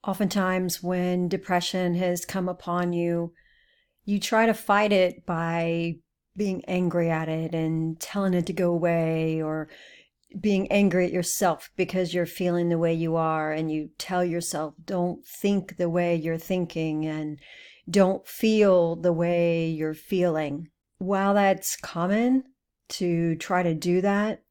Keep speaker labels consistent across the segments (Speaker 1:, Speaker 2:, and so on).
Speaker 1: Oftentimes, when depression has come upon you, you try to fight it by being angry at it and telling it to go away, or being angry at yourself because you're feeling the way you are. And you tell yourself, don't think the way you're thinking and don't feel the way you're feeling. While that's common to try to do that,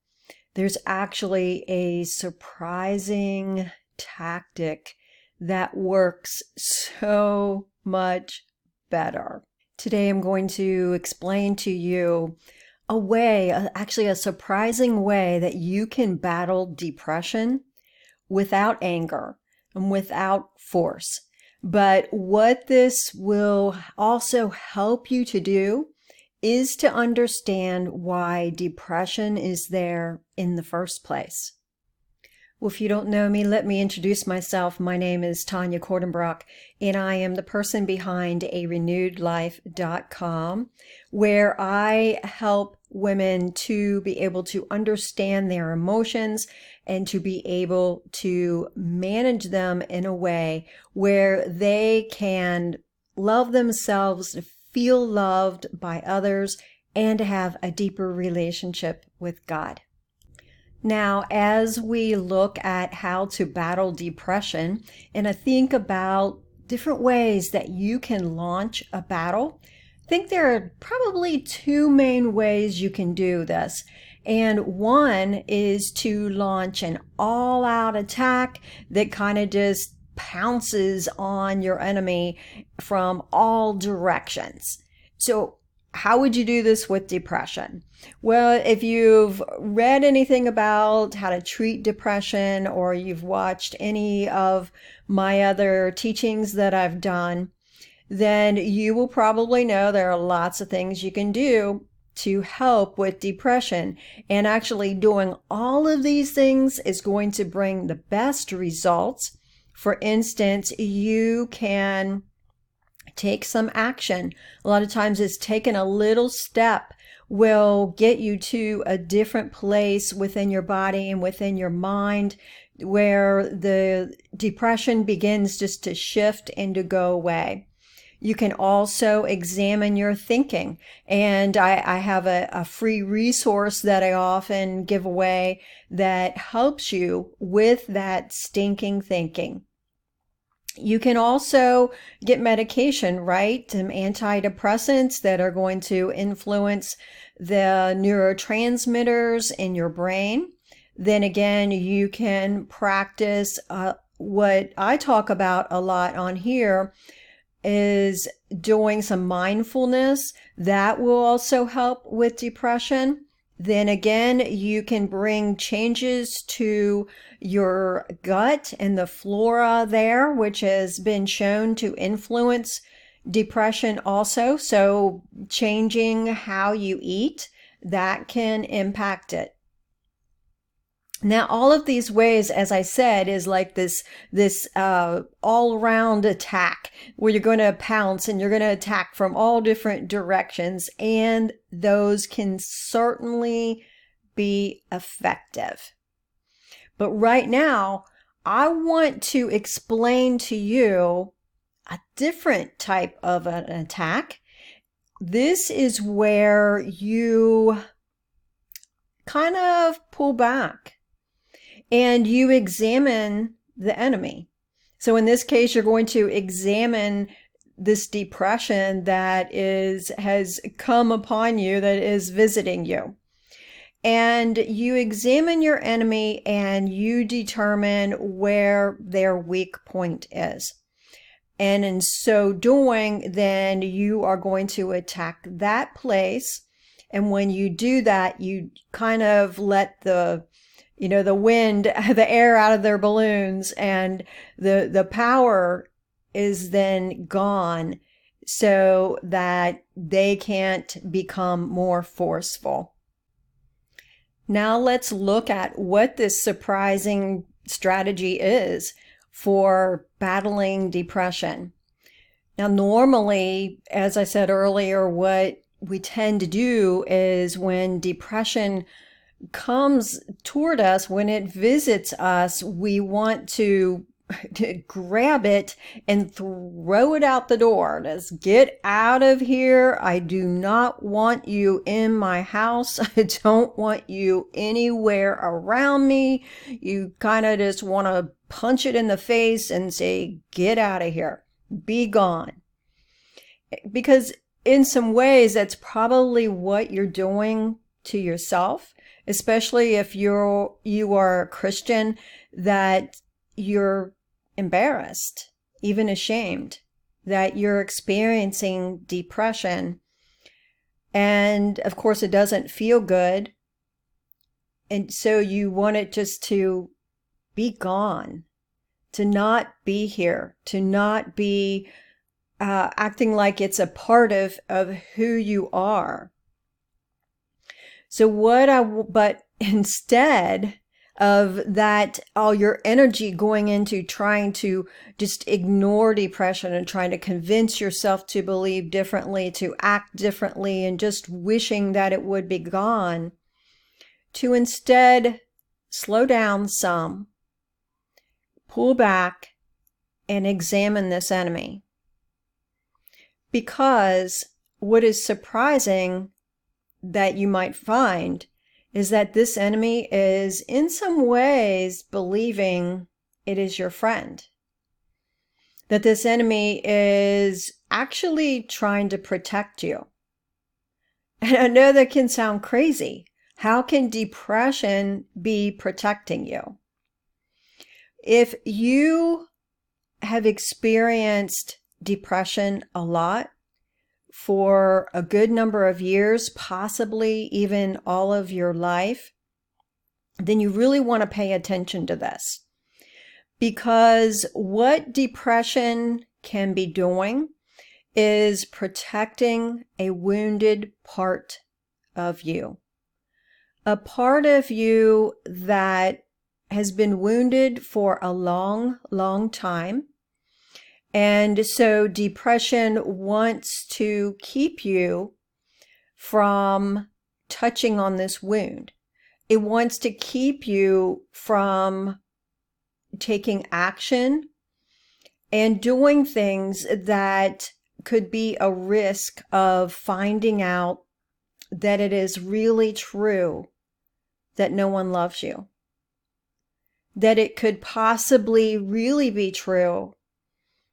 Speaker 1: there's actually a surprising tactic that works so much better. Today I'm going to explain to you a way, actually a surprising way that you can battle depression without anger and without force. But what this will also help you to do is to understand why depression is there in the first place. Well, if you don't know me, let me introduce myself. My name is Tawnya Kordenbrock, and I am the person behind arenewedlife.com, where I help women to be able to understand their emotions and to be able to manage them in a way where they can love themselves, feel loved by others, and to have a deeper relationship with God. Now, as we look at how to battle depression, and I think about different ways that you can launch a battle, I think there are probably two main ways you can do this. And one is to launch an all-out attack that kind of just pounces on your enemy from all directions. So how would you do this with depression? Well, if you've read anything about how to treat depression, or you've watched any of my other teachings that I've done, then you will probably know there are lots of things you can do to help with depression. And actually doing all of these things is going to bring the best results. For instance, you can take some action. A lot of times it's taking a little step will get you to a different place within your body and within your mind, where the depression begins just to shift and to go away. You can also examine your thinking. And I have a free resource that I often give away that helps you with that stinking thinking. You can also get medication, right? Some antidepressants that are going to influence the neurotransmitters in your brain. Then again, you can practice what I talk about a lot on here is doing some mindfulness. That will also help with depression. Then again, you can bring changes to your gut and the flora there, which has been shown to influence depression also. So changing how you eat, that can impact it. Now, all of these ways, as I said, is like this all-around attack where you're going to pounce and you're going to attack from all different directions, and those can certainly be effective. But right now, I want to explain to you a different type of an attack. This is where you kind of pull back and you examine the enemy. So in this case, you're going to examine this depression that has come upon you, that is visiting you. And you examine your enemy and you determine where their weak point is. And in so doing, then you are going to attack that place. And when you do that, you kind of let the wind, the air out of their balloons, and the power is then gone so that they can't become more forceful. Now let's look at what this surprising strategy is for battling depression. Now, normally, as I said earlier, what we tend to do is when depression comes toward us, when it visits us, we want to grab it and throw it out the door. Just get out of here. I do not want you in my house. I don't want you anywhere around me. You kind of just want to punch it in the face and say, get out of here. Be gone. Because in some ways, that's probably what you're doing to yourself, especially if you are a Christian, that you're embarrassed, even ashamed that you're experiencing depression. And of course, it doesn't feel good. And so you want it just to be gone, to not be here, to not be acting like it's a part of who you are. So but instead of that, all your energy going into trying to just ignore depression and trying to convince yourself to believe differently, to act differently, and just wishing that it would be gone, to instead slow down some, pull back, and examine this enemy. Because what is surprising that you might find is that this enemy is in some ways believing it is your friend. That this enemy is actually trying to protect you. And I know that can sound crazy. How can depression be protecting you? If you have experienced depression a lot, for a good number of years, possibly even all of your life, then you really want to pay attention to this. Because what depression can be doing is protecting a wounded part of you. A part of you that has been wounded for a long, long time. And so depression wants to keep you from touching on this wound. It wants to keep you from taking action and doing things that could be a risk of finding out that it is really true that no one loves you. That it could possibly really be true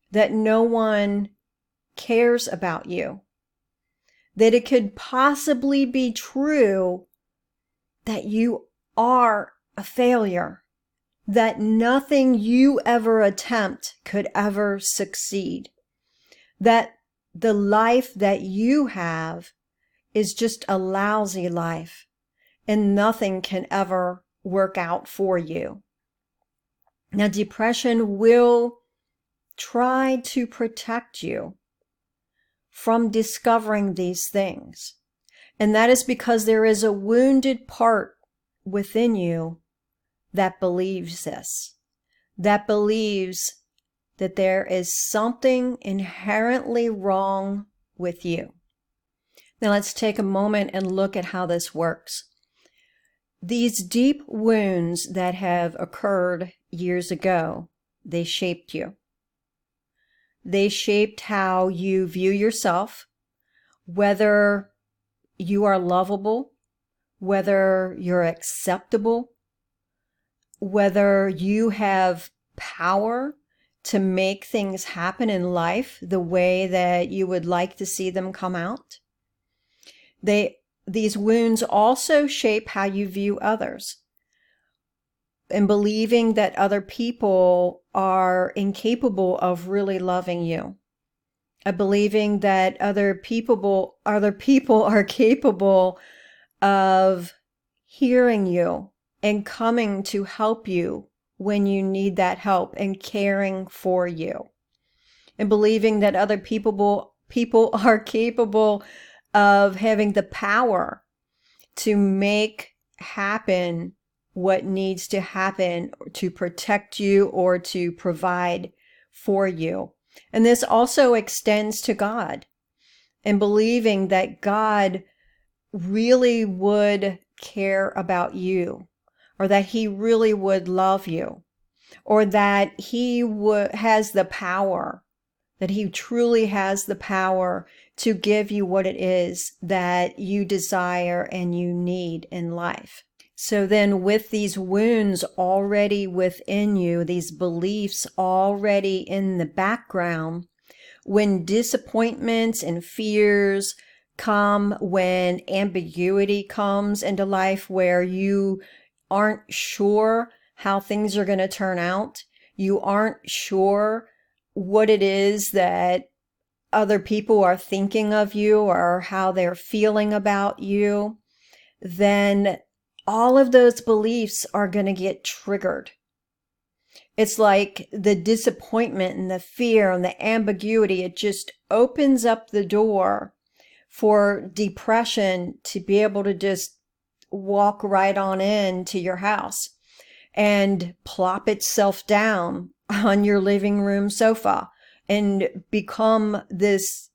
Speaker 1: that no one cares about you. That it could possibly be true that you are a failure. That nothing you ever attempt could ever succeed. That the life that you have is just a lousy life and nothing can ever work out for you. Now, depression will try to protect you from discovering these things. And that is because there is a wounded part within you that believes this, that believes that there is something inherently wrong with you. Now let's take a moment and look at how this works. These deep wounds that have occurred years ago, they shaped you. They shaped how you view yourself, whether you are lovable, whether you're acceptable, whether you have power to make things happen in life the way that you would like to see them come out. These wounds also shape how you view others. And believing that other people are incapable of really loving you. Believing that other people are capable of hearing you and coming to help you when you need that help and caring for you. And believing that other people are capable of having the power to make happen what needs to happen to protect you or to provide for you. And this also extends to God, and believing that God really would care about you, or that he really would love you, or that he has the power, that he truly has the power to give you what it is that you desire and you need in life. So then with these wounds already within you, these beliefs already in the background, when disappointments and fears come, when ambiguity comes into life where you aren't sure how things are going to turn out, you aren't sure what it is that other people are thinking of you or how they're feeling about you, then all of those beliefs are going to get triggered. It's like the disappointment and the fear and the ambiguity, it just opens up the door for depression to be able to just walk right on into your house and plop itself down on your living room sofa and become this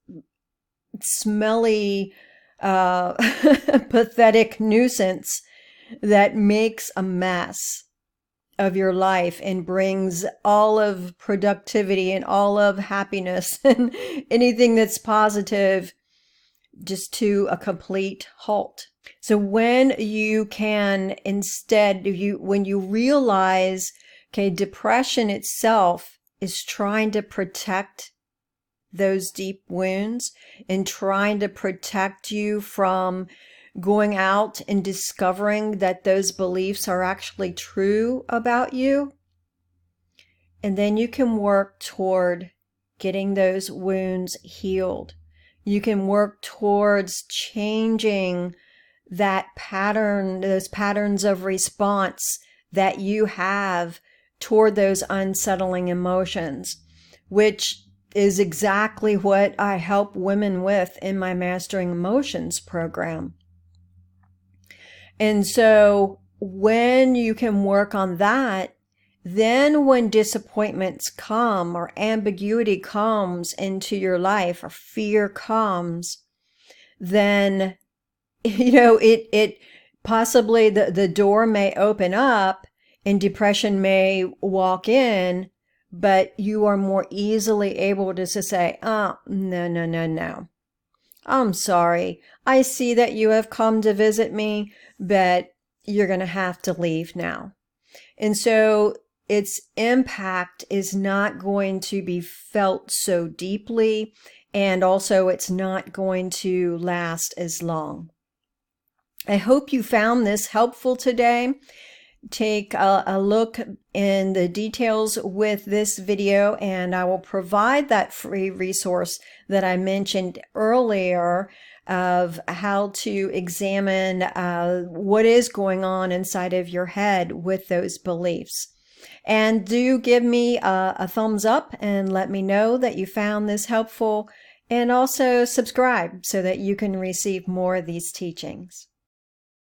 Speaker 1: smelly, pathetic nuisance that makes a mess of your life and brings all of productivity and all of happiness and anything that's positive just to a complete halt. So when you can instead, when you realize, okay, depression itself is trying to protect those deep wounds and trying to protect you from going out and discovering that those beliefs are actually true about you. And then you can work toward getting those wounds healed. You can work towards changing that pattern, those patterns of response that you have toward those unsettling emotions, which is exactly what I help women with in my Mastering Emotions program. And so when you can work on that, then when disappointments come or ambiguity comes into your life or fear comes, then, it possibly the door may open up and depression may walk in, but you are more easily able to say, oh, no. I'm sorry. I see that you have come to visit me, but you're going to have to leave now. And so its impact is not going to be felt so deeply, and also it's not going to last as long. I hope you found this helpful today. Take a look in the details with this video, and I will provide that free resource that I mentioned earlier of how to examine what is going on inside of your head with those beliefs. And do give me a thumbs up and let me know that you found this helpful, and also subscribe so that you can receive more of these teachings.